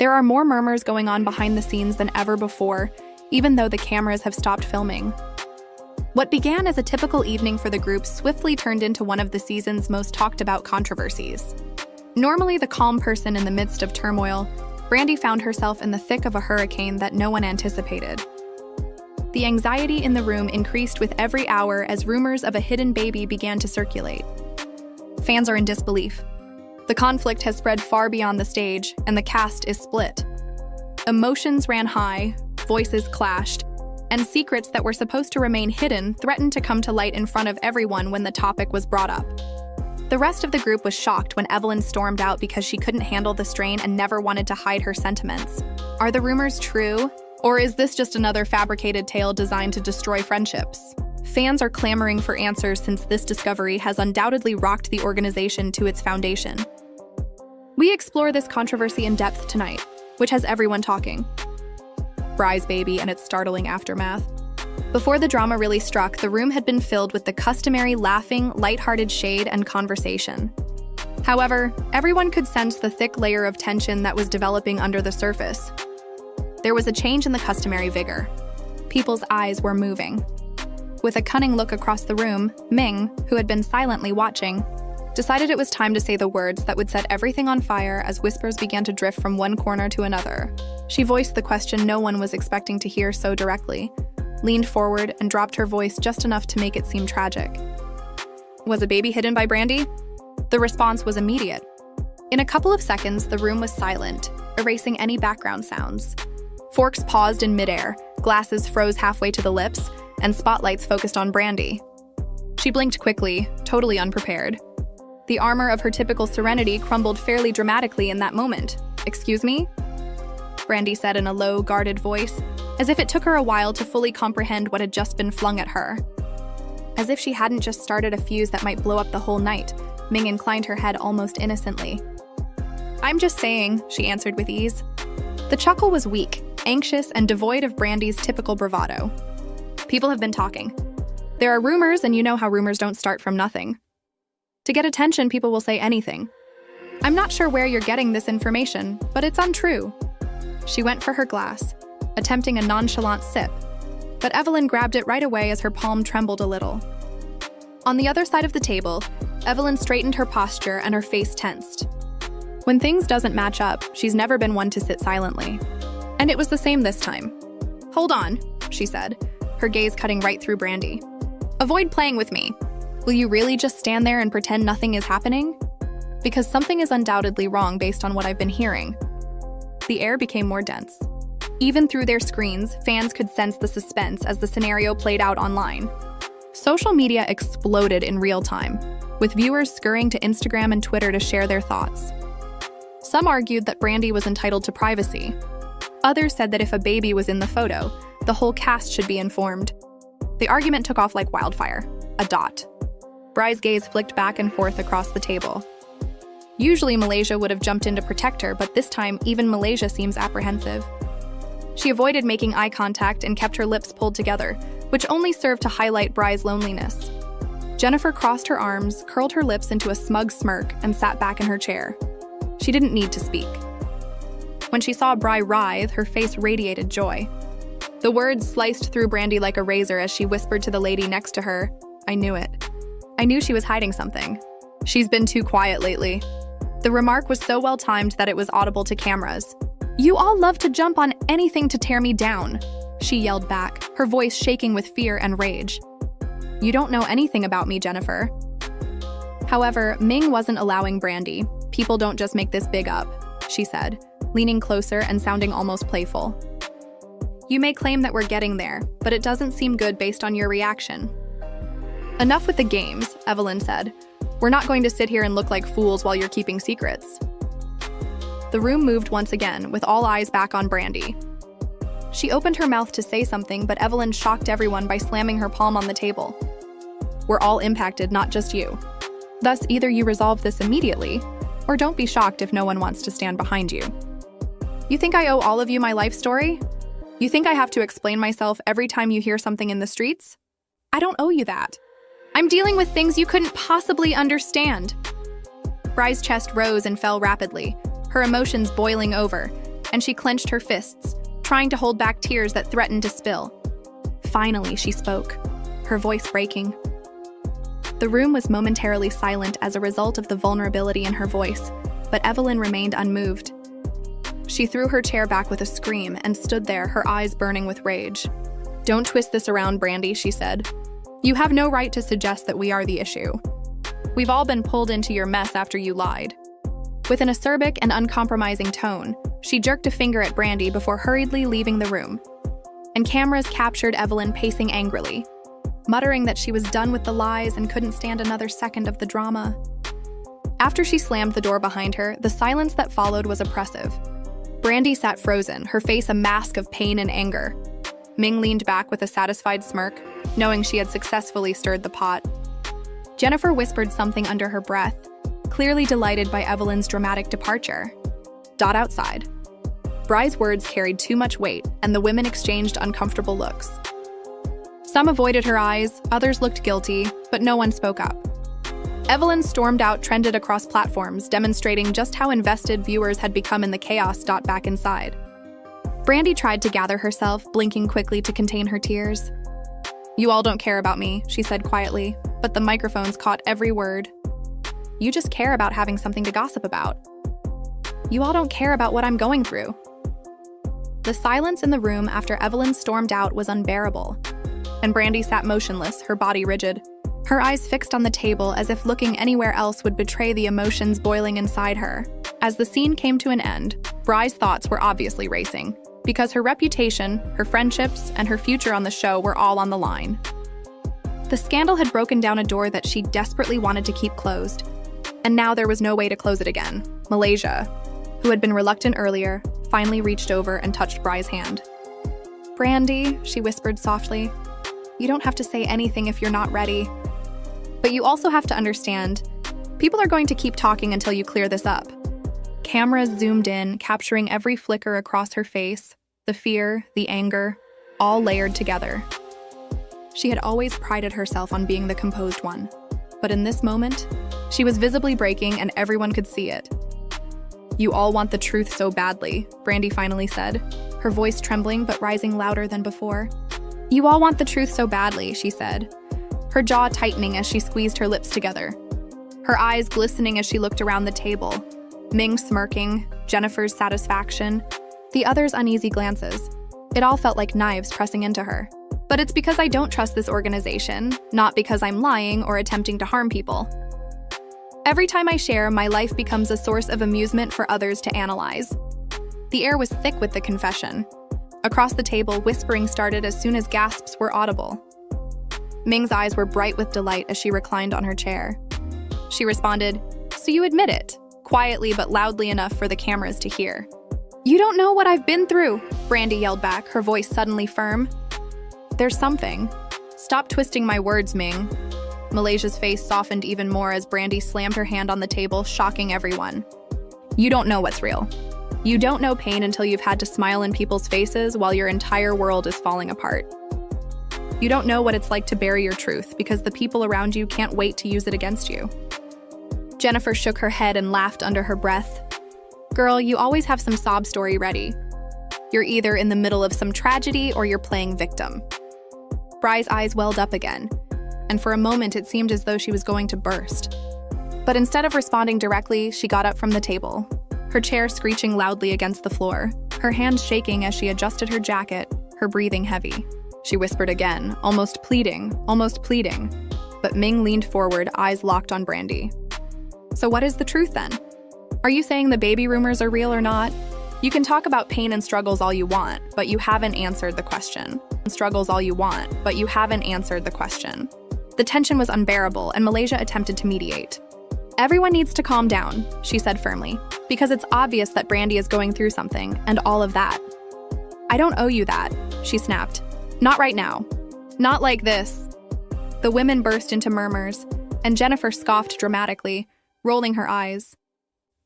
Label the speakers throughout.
Speaker 1: There are more murmurs going on behind the scenes than ever before, even though the cameras have stopped filming. What began as a typical evening for the group swiftly turned into one of the season's most talked about controversies. Normally the calm person in the midst of turmoil, Brandi found herself in the thick of a hurricane that no one anticipated. The anxiety in the room increased with every hour as rumors of a hidden baby began to circulate. Fans are in disbelief. The conflict has spread far beyond the stage, and the cast is split. Emotions ran high, voices clashed, and secrets that were supposed to remain hidden threatened to come to light in front of everyone when the topic was brought up. The rest of the group was shocked when Evelyn stormed out because she couldn't handle the strain and never wanted to hide her sentiments. Are the rumors true? Or is this just another fabricated tale designed to destroy friendships? Fans are clamoring for answers since this discovery has undoubtedly rocked the organization to its foundation. We explore this controversy in depth tonight, which has everyone talking. Bri's baby and its startling aftermath. Before the drama really struck, the room had been filled with the customary laughing, lighthearted shade and conversation. However, everyone could sense the thick layer of tension that was developing under the surface. There was a change in the customary vigor. People's eyes were moving. With a cunning look across the room, Ming, who had been silently watching, decided it was time to say the words that would set everything on fire as whispers began to drift from one corner to another. She voiced the question no one was expecting to hear so directly, leaned forward, and dropped her voice just enough to make it seem tragic. Was a baby hidden by Brandi? The response was immediate. In a couple of seconds, the room was silent, erasing any background sounds. Forks paused in midair, glasses froze halfway to the lips, and spotlights focused on Brandi. She blinked quickly, totally unprepared. The armor of her typical serenity crumbled fairly dramatically in that moment. "Excuse me?" Brandi said in a low, guarded voice, as if it took her a while to fully comprehend what had just been flung at her. As if she hadn't just started a fuse that might blow up the whole night, Ming inclined her head almost innocently. "I'm just saying," she answered with ease. The chuckle was weak, anxious, and devoid of Brandi's typical bravado. "People have been talking. There are rumors, and you know how rumors don't start from nothing. To get attention, people will say anything. I'm not sure where you're getting this information, but it's untrue." She went for her glass, attempting a nonchalant sip, but Evelyn grabbed it right away as her palm trembled a little. On the other side of the table, Evelyn straightened her posture and her face tensed. When things doesn't match up, she's never been one to sit silently. And it was the same this time. "Hold on," she said, her gaze cutting right through Brandi. "Avoid playing with me. Will you really just stand there and pretend nothing is happening? Because something is undoubtedly wrong based on what I've been hearing." The air became more dense. Even through their screens, fans could sense the suspense as the scenario played out online. Social media exploded in real time, with viewers scurrying to Instagram and Twitter to share their thoughts. Some argued that Brandi was entitled to privacy. Others said that if a baby was in the photo, the whole cast should be informed. The argument took off like wildfire. A dot. Bri's gaze flicked back and forth across the table. Usually Malaysia would have jumped in to protect her, but this time even Malaysia seems apprehensive. She avoided making eye contact and kept her lips pulled together, which only served to highlight Bri's loneliness. Jennifer crossed her arms, curled her lips into a smug smirk, and sat back in her chair. She didn't need to speak. When she saw Bri writhe, her face radiated joy. The words sliced through Brandi like a razor as she whispered to the lady next to her, "I knew it. I knew she was hiding something. She's been too quiet lately." The remark was so well timed that it was audible to cameras. "You all love to jump on anything to tear me down," she yelled back, her voice shaking with fear and rage. "You don't know anything about me, Jennifer." However, Ming wasn't allowing Brandi. "People don't just make this big up," she said, leaning closer and sounding almost playful. "You may claim that we're getting there, but it doesn't seem good based on your reaction." "Enough with the games," Evelyn said. "We're not going to sit here and look like fools while you're keeping secrets." The room moved once again, with all eyes back on Brandi. She opened her mouth to say something, but Evelyn shocked everyone by slamming her palm on the table. "We're all impacted, not just you. Thus, either you resolve this immediately, or don't be shocked if no one wants to stand behind you. You think I owe all of you my life story? You think I have to explain myself every time you hear something in the streets? I don't owe you that. I'm dealing with things you couldn't possibly understand." Bri's chest rose and fell rapidly, her emotions boiling over, and she clenched her fists, trying to hold back tears that threatened to spill. Finally, she spoke, her voice breaking. The room was momentarily silent as a result of the vulnerability in her voice, but Evelyn remained unmoved. She threw her chair back with a scream and stood there, her eyes burning with rage. "Don't twist this around, Brandi," she said. "You have no right to suggest that we are the issue. We've all been pulled into your mess after you lied." With an acerbic and uncompromising tone, she jerked a finger at Brandi before hurriedly leaving the room. And cameras captured Evelyn pacing angrily, muttering that she was done with the lies and couldn't stand another second of the drama. After she slammed the door behind her, the silence that followed was oppressive. Brandi sat frozen, her face a mask of pain and anger. Ming leaned back with a satisfied smirk, knowing she had successfully stirred the pot. Jennifer whispered something under her breath, clearly delighted by Evelyn's dramatic departure. Dot outside. Bry's words carried too much weight, and the women exchanged uncomfortable looks. Some avoided her eyes, others looked guilty, but no one spoke up. Evelyn stormed out, trended across platforms, demonstrating just how invested viewers had become in the chaos. Back inside. Brandi tried to gather herself, blinking quickly to contain her tears. "You all don't care about me," she said quietly, but the microphones caught every word. "You just care about having something to gossip about. You all don't care about what I'm going through." The silence in the room after Evelyn stormed out was unbearable, and Brandi sat motionless, her body rigid, her eyes fixed on the table as if looking anywhere else would betray the emotions boiling inside her. As the scene came to an end, Bry's thoughts were obviously racing, because her reputation, her friendships, and her future on the show were all on the line. The scandal had broken down a door that she desperately wanted to keep closed, and now there was no way to close it again. Malaysia, who had been reluctant earlier, finally reached over and touched Bry's hand. "Brandi," she whispered softly, "you don't have to say anything if you're not ready. But you also have to understand, people are going to keep talking until you clear this up." Cameras zoomed in, capturing every flicker across her face, the fear, the anger, all layered together. She had always prided herself on being the composed one, but in this moment, she was visibly breaking and everyone could see it. "You all want the truth so badly," Brandi finally said, her voice trembling but rising louder than before. "You all want the truth so badly," she said, her jaw tightening as she squeezed her lips together, her eyes glistening as she looked around the table, Ming smirking, Jennifer's satisfaction, the others' uneasy glances. It all felt like knives pressing into her. "But it's because I don't trust this organization, not because I'm lying or attempting to harm people. Every time I share, my life becomes a source of amusement for others to analyze." The air was thick with the confession. Across the table, whispering started as soon as gasps were audible. Ming's eyes were bright with delight as she reclined on her chair. She responded, "So you admit it," quietly but loudly enough for the cameras to hear. "You don't know what I've been through," Brandi yelled back, her voice suddenly firm. "There's something." "Stop twisting my words, Ming." Malaysia's face softened even more as Brandi slammed her hand on the table, shocking everyone. "You don't know what's real. You don't know pain until you've had to smile in people's faces while your entire world is falling apart. You don't know what it's like to bury your truth because the people around you can't wait to use it against you." Jennifer shook her head and laughed under her breath. "Girl, you always have some sob story ready. You're either in the middle of some tragedy or you're playing victim." Bry's eyes welled up again, and for a moment it seemed as though she was going to burst. But instead of responding directly, she got up from the table, her chair screeching loudly against the floor, her hands shaking as she adjusted her jacket, her breathing heavy. She whispered again, almost pleading, but Ming leaned forward, eyes locked on Brandi. "So what is the truth then? Are you saying the baby rumors are real or not? You can talk about pain and struggles all you want, but you haven't answered the question. The tension was unbearable, and Malaysia attempted to mediate. "Everyone needs to calm down," she said firmly, "because it's obvious that Brandi is going through something, and all of that." "I don't owe you that," she snapped. "Not right now. Not like this." The women burst into murmurs, and Jennifer scoffed dramatically, rolling her eyes.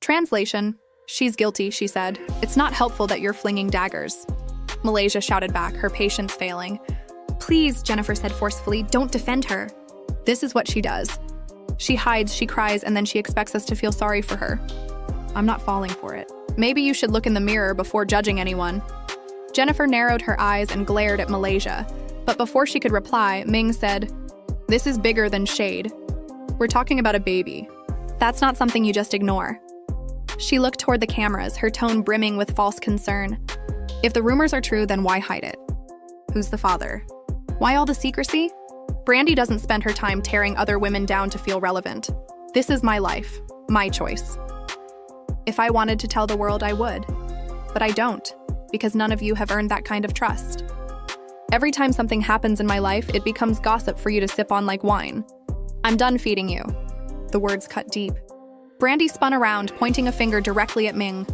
Speaker 1: Translation: "She's guilty," she said. "It's not helpful that you're flinging daggers." Malaysia shouted back, her patience failing. "Please," Jennifer said forcefully, "don't defend her. This is what she does. She hides, she cries, and then she expects us to feel sorry for her. I'm not falling for it." Maybe you should look in the mirror before judging anyone. Jennifer narrowed her eyes and glared at Malaysia, but before she could reply, Ming said, "This is bigger than shade. We're talking about a baby. That's not something you just ignore." She looked toward the cameras, her tone brimming with false concern. If the rumors are true, then why hide it? Who's the father? Why all the secrecy? Brandi doesn't spend her time tearing other women down to feel relevant. This is my life, my choice. If I wanted to tell the world, I would. But I don't, because none of you have earned that kind of trust. Every time something happens in my life, it becomes gossip for you to sip on like wine. I'm done feeding you. The words cut deep. Brandi spun around, pointing a finger directly at Ming.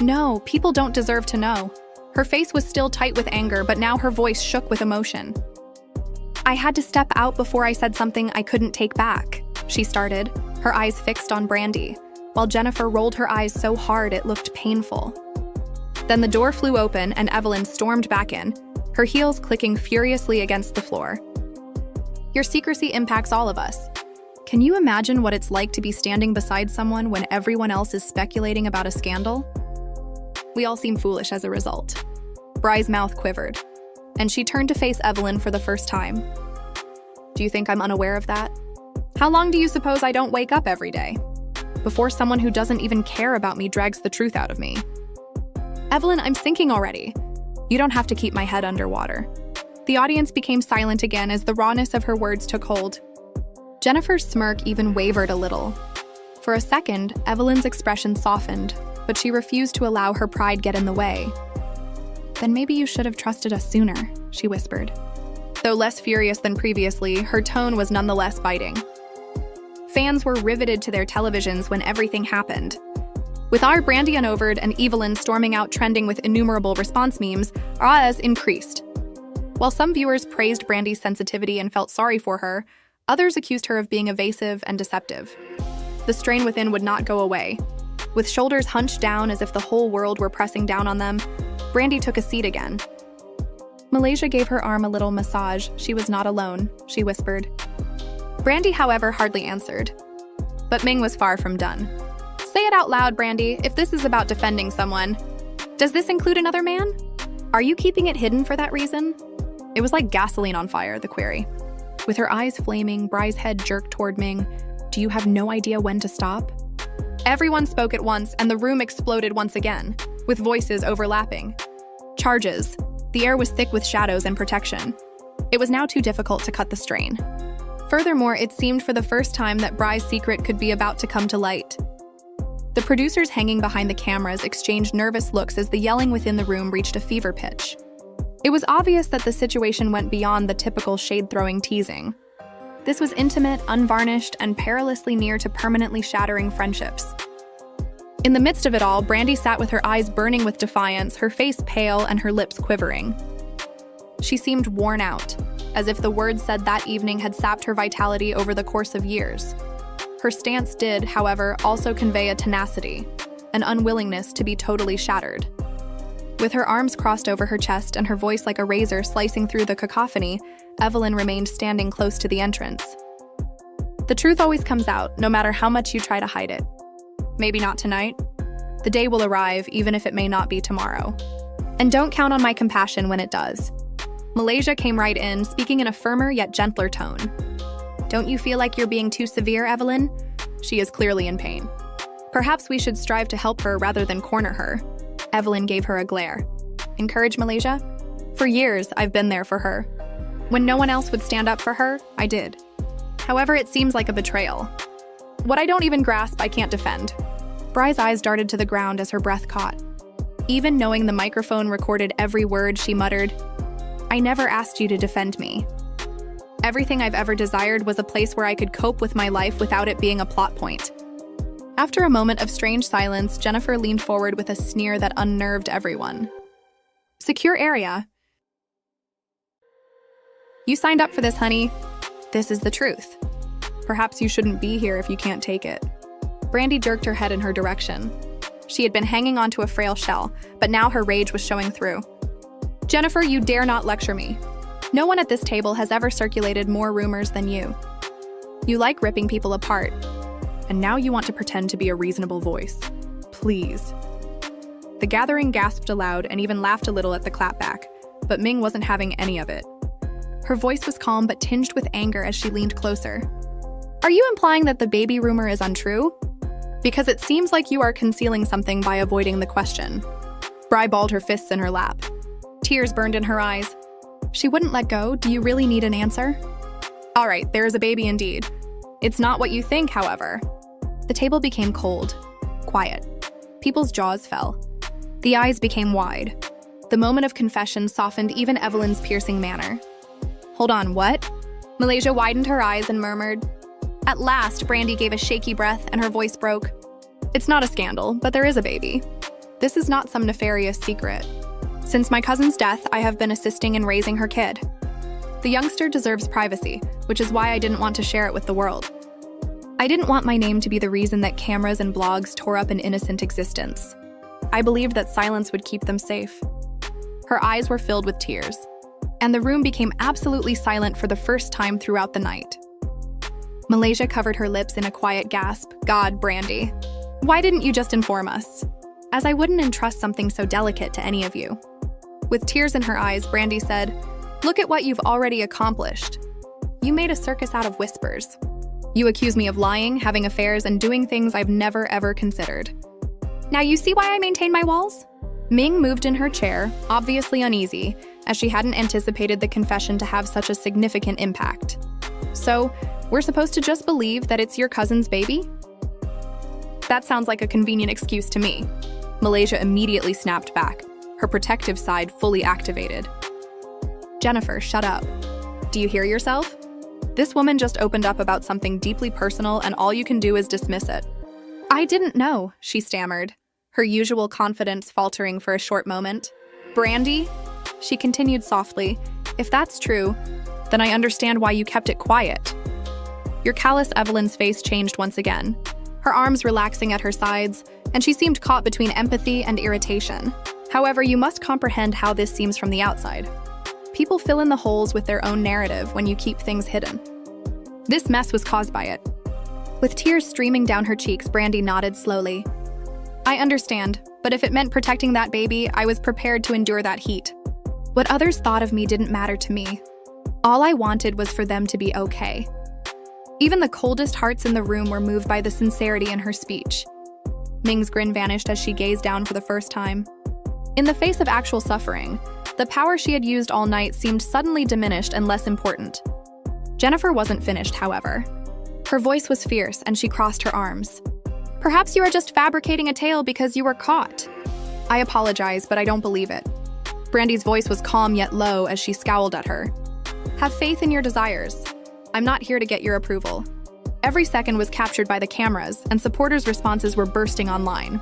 Speaker 1: No, people don't deserve to know. Her face was still tight with anger, but now her voice shook with emotion. I had to step out before I said something I couldn't take back, she started, her eyes fixed on Brandi, while Jennifer rolled her eyes so hard it looked painful. Then the door flew open and Evelyn stormed back in, her heels clicking furiously against the floor. Your secrecy impacts all of us. Can you imagine what it's like to be standing beside someone when everyone else is speculating about a scandal? We all seem foolish as a result. Bry's mouth quivered, and she turned to face Evelyn for the first time. Do you think I'm unaware of that? How long do you suppose I don't wake up every day? Before someone who doesn't even care about me drags the truth out of me. Evelyn, I'm sinking already. You don't have to keep my head underwater. The audience became silent again as the rawness of her words took hold. Jennifer's smirk even wavered a little. For a second, Evelyn's expression softened, but she refused to allow her pride get in the way. Then maybe you should have trusted us sooner, she whispered. Though less furious than previously, her tone was nonetheless biting. Fans were riveted to their televisions when everything happened. With our Brandi unovered and Evelyn storming out trending with innumerable response memes, ahs increased. While some viewers praised Brandi's sensitivity and felt sorry for her, others accused her of being evasive and deceptive. The strain within would not go away. With shoulders hunched down as if the whole world were pressing down on them, Brandi took a seat again. Malaysia gave her arm a little massage. She was not alone, she whispered. Brandi, however, hardly answered. But Ming was far from done. Say it out loud, Brandi, if this is about defending someone. Does this include another man? Are you keeping it hidden for that reason? It was like gasoline on fire, the query. With her eyes flaming, Bry's head jerked toward Ming. Do you have no idea when to stop? Everyone spoke at once, and the room exploded once again, with voices overlapping. Charges. The air was thick with shadows and protection. It was now too difficult to cut the strain. Furthermore, it seemed for the first time that Bry's secret could be about to come to light. The producers hanging behind the cameras exchanged nervous looks as the yelling within the room reached a fever pitch. It was obvious that the situation went beyond the typical shade-throwing teasing. This was intimate, unvarnished, and perilously near to permanently shattering friendships. In the midst of it all, Brandi sat with her eyes burning with defiance, her face pale and her lips quivering. She seemed worn out, as if the words said that evening had sapped her vitality over the course of years. Her stance did, however, also convey a tenacity, an unwillingness to be totally shattered. With her arms crossed over her chest and her voice like a razor slicing through the cacophony, Evelyn remained standing close to the entrance. The truth always comes out, no matter how much you try to hide it. Maybe not tonight. The day will arrive, even if it may not be tomorrow. And don't count on my compassion when it does. Malaysia came right in, speaking in a firmer yet gentler tone. Don't you feel like you're being too severe, Evelyn? She is clearly in pain. Perhaps we should strive to help her rather than corner her. Evelyn gave her a glare. Encourage Malaysia? For years, I've been there for her. When no one else would stand up for her, I did. However, it seems like a betrayal. What I don't even grasp, I can't defend. Bry's eyes darted to the ground as her breath caught. Even knowing the microphone recorded every word, she muttered, I never asked you to defend me. Everything I've ever desired was a place where I could cope with my life without it being a plot point. After a moment of strange silence, Jennifer leaned forward with a sneer that unnerved everyone. Secure area. You signed up for this, honey. This is the truth. Perhaps you shouldn't be here if you can't take it. Brandi jerked her head in her direction. She had been hanging onto a frail shell, but now her rage was showing through. Jennifer, you dare not lecture me. No one at this table has ever circulated more rumors than you. You like ripping people apart, and now you want to pretend to be a reasonable voice. Please, The gathering gasped aloud and even laughed a little at the clapback, but Ming wasn't having any of it. Her voice was calm but tinged with anger as she leaned closer. Are you implying that the baby rumor is untrue? Because it seems like you are concealing something by avoiding the question. Bri balled her fists in her lap. Tears burned in her eyes. She wouldn't let go. Do you really need an answer? All right, there is a baby indeed. It's not what you think, however. The table became cold, quiet. People's jaws fell. The eyes became wide. The moment of confession softened even Evelyn's piercing manner. Hold on, what? Malaysia widened her eyes and murmured. At last, Brandi gave a shaky breath and her voice broke. It's not a scandal, but there is a baby. This is not some nefarious secret. Since my cousin's death, I have been assisting in raising her kid. The youngster deserves privacy, which is why I didn't want to share it with the world. I didn't want my name to be the reason that cameras and blogs tore up an innocent existence. I believed that silence would keep them safe. Her eyes were filled with tears, and the room became absolutely silent for the first time throughout the night. Malaysia covered her lips in a quiet gasp. God, Brandi. Why didn't you just inform us? As I wouldn't entrust something so delicate to any of you. With tears in her eyes, Brandi said, Look at what you've already accomplished. You made a circus out of whispers. You accuse me of lying, having affairs, and doing things I've never ever considered. Now you see why I maintain my walls? Ming moved in her chair, obviously uneasy, as she hadn't anticipated the confession to have such a significant impact. So, we're supposed to just believe that it's your cousin's baby? That sounds like a convenient excuse to me. Malaysia immediately snapped back, her protective side fully activated. Jennifer, shut up. Do you hear yourself? This woman just opened up about something deeply personal and all you can do is dismiss it. I didn't know, she stammered, her usual confidence faltering for a short moment. Brandi? She continued softly, if that's true, then I understand why you kept it quiet. Your callous Evelyn's face changed once again, her arms relaxing at her sides, and she seemed caught between empathy and irritation. However, you must comprehend how this seems from the outside. People fill in the holes with their own narrative when you keep things hidden. This mess was caused by it. With tears streaming down her cheeks, Brandi nodded slowly. I understand, but if it meant protecting that baby, I was prepared to endure that heat. What others thought of me didn't matter to me. All I wanted was for them to be okay. Even the coldest hearts in the room were moved by the sincerity in her speech. Ming's grin vanished as she gazed down for the first time. In the face of actual suffering, the power she had used all night seemed suddenly diminished and less important. Jennifer wasn't finished, however. Her voice was fierce and she crossed her arms. Perhaps you are just fabricating a tale because you were caught. I apologize, but I don't believe it. Brandi's voice was calm yet low as she scowled at her. Have faith in your desires. I'm not here to get your approval. Every second was captured by the cameras, and supporters' responses were bursting online.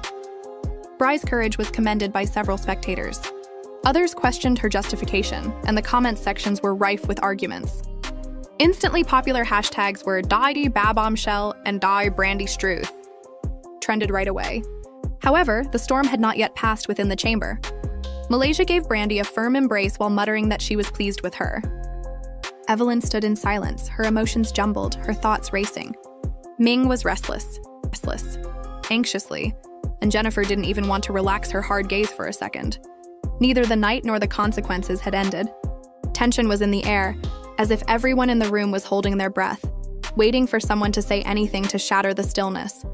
Speaker 1: Bri's courage was commended by several spectators. Others questioned her justification, and the comment sections were rife with arguments. Instantly popular hashtags were Die Bombshell and Die Brandi Struth trended right away. However, the storm had not yet passed within the chamber. Malaysia gave Brandi a firm embrace while muttering that she was pleased with her. Evelyn stood in silence, her emotions jumbled, her thoughts racing. Ming was restless, anxiously, and Jennifer didn't even want to relax her hard gaze for a second. Neither the night nor the consequences had ended. Tension was in the air, as if everyone in the room was holding their breath, waiting for someone to say anything to shatter the stillness.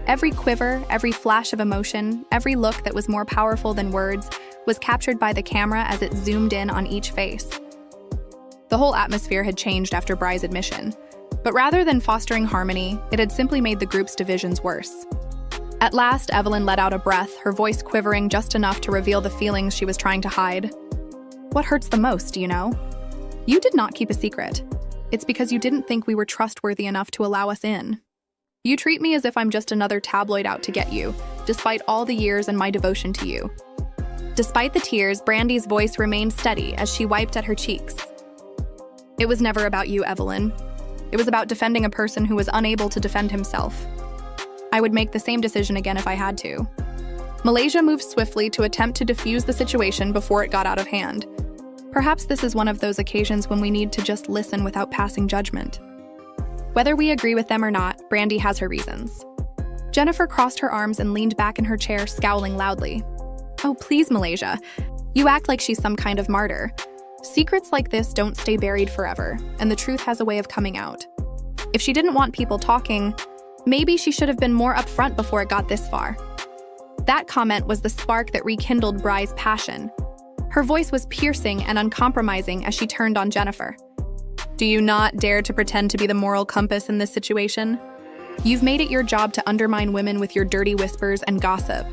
Speaker 1: Every quiver, every flash of emotion, every look that was more powerful than words was captured by the camera as it zoomed in on each face. The whole atmosphere had changed after Bri's admission, but rather than fostering harmony, it had simply made the group's divisions worse. At last, Evelyn let out a breath, her voice quivering just enough to reveal the feelings she was trying to hide. What hurts the most, do you know? You did not keep a secret. It's because you didn't think we were trustworthy enough to allow us in. You treat me as if I'm just another tabloid out to get you, despite all the years and my devotion to you. Despite the tears, Brandi's voice remained steady as she wiped at her cheeks. It was never about you, Evelyn. It was about defending a person who was unable to defend himself. I would make the same decision again if I had to. Malaysia moved swiftly to attempt to defuse the situation before it got out of hand. Perhaps this is one of those occasions when we need to just listen without passing judgment. Whether we agree with them or not, Brandi has her reasons. Jennifer crossed her arms and leaned back in her chair, scowling loudly. Oh, please, Malaysia. You act like she's some kind of martyr. Secrets like this don't stay buried forever, and the truth has a way of coming out. If she didn't want people talking, maybe she should have been more upfront before it got this far. That comment was the spark that rekindled Bry's passion. Her voice was piercing and uncompromising as she turned on Jennifer. Do you not dare to pretend to be the moral compass in this situation? You've made it your job to undermine women with your dirty whispers and gossip.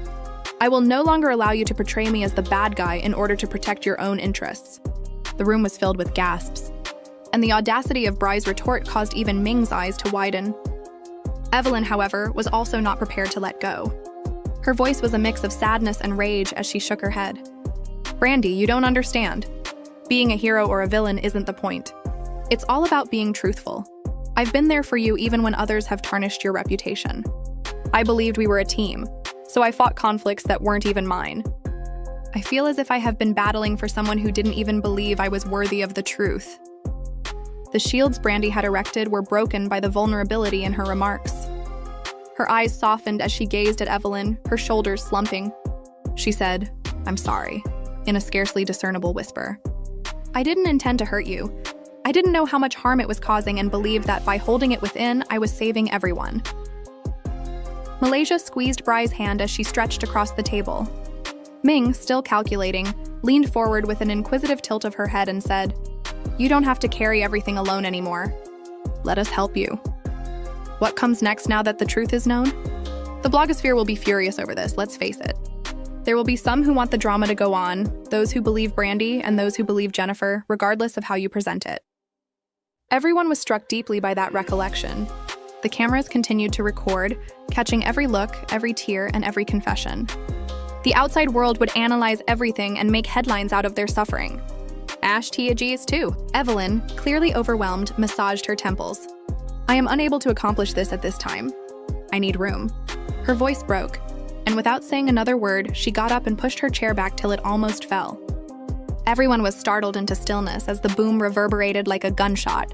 Speaker 1: I will no longer allow you to portray me as the bad guy in order to protect your own interests. The room was filled with gasps, and the audacity of Bry's retort caused even Ming's eyes to widen. Evelyn, however, was also not prepared to let go. Her voice was a mix of sadness and rage as she shook her head. Brandi, you don't understand. Being a hero or a villain isn't the point. It's all about being truthful. I've been there for you even when others have tarnished your reputation. I believed we were a team, so I fought conflicts that weren't even mine. I feel as if I have been battling for someone who didn't even believe I was worthy of the truth. The shields Brandi had erected were broken by the vulnerability in her remarks. Her eyes softened as she gazed at Evelyn, her shoulders slumping. She said, "I'm sorry," in a scarcely discernible whisper. "I didn't intend to hurt you. I didn't know how much harm it was causing and believed that by holding it within, I was saving everyone." Malaysia squeezed Bry's hand as she stretched across the table. Ming, still calculating, leaned forward with an inquisitive tilt of her head and said, "You don't have to carry everything alone anymore. Let us help you." What comes next now that the truth is known? The blogosphere will be furious over this, let's face it. There will be some who want the drama to go on, those who believe Brandi and those who believe Jennifer, regardless of how you present it. Everyone was struck deeply by that recollection. The cameras continued to record, catching every look, every tear, and every confession. The outside world would analyze everything and make headlines out of their suffering. Ash TAGs too. Evelyn, clearly overwhelmed, massaged her temples. "I am unable to accomplish this at this time. I need room." Her voice broke, and without saying another word, she got up and pushed her chair back till it almost fell. Everyone was startled into stillness as the boom reverberated like a gunshot.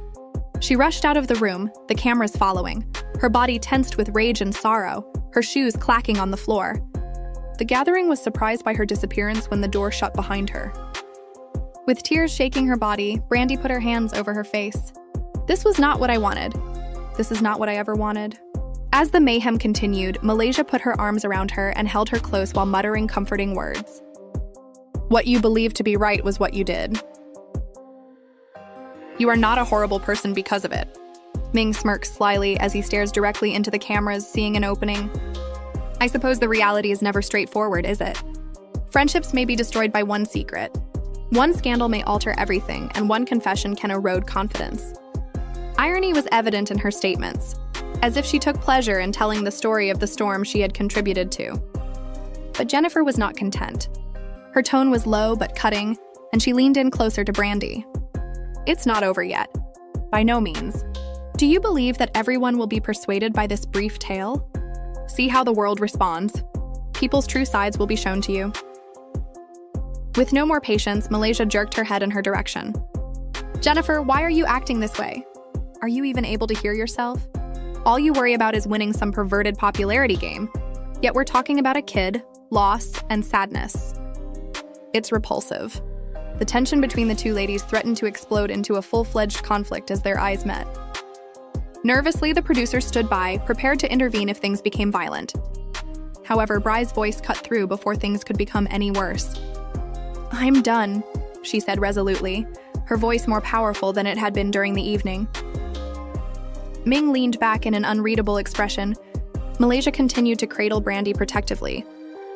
Speaker 1: She rushed out of the room, the cameras following, her body tensed with rage and sorrow, her shoes clacking on the floor. The gathering was surprised by her disappearance when the door shut behind her. With tears shaking her body, Brandi put her hands over her face. "This was not what I wanted. This is not what I ever wanted." As the mayhem continued, Malaysia put her arms around her and held her close while muttering comforting words. "What you believed to be right was what you did. You are not a horrible person because of it." Ming smirks slyly as he stares directly into the cameras, seeing an opening. "I suppose the reality is never straightforward, is it? Friendships may be destroyed by one secret. One scandal may alter everything, and one confession can erode confidence." Irony was evident in her statements, as if she took pleasure in telling the story of the storm she had contributed to. But Jennifer was not content. Her tone was low but cutting, and she leaned in closer to Brandi. "It's not over yet. By no means. Do you believe that everyone will be persuaded by this brief tale? See how the world responds. People's true sides will be shown to you." With no more patience, Malaysia jerked her head in her direction. "Jennifer, why are you acting this way? Are you even able to hear yourself? All you worry about is winning some perverted popularity game. Yet we're talking about a kid, loss, and sadness. It's repulsive." The tension between the two ladies threatened to explode into a full-fledged conflict as their eyes met. Nervously, the producer stood by, prepared to intervene if things became violent. However, Bry's voice cut through before things could become any worse. "I'm done," she said resolutely, her voice more powerful than it had been during the evening. Ming leaned back in an unreadable expression. Malaysia continued to cradle Brandi protectively,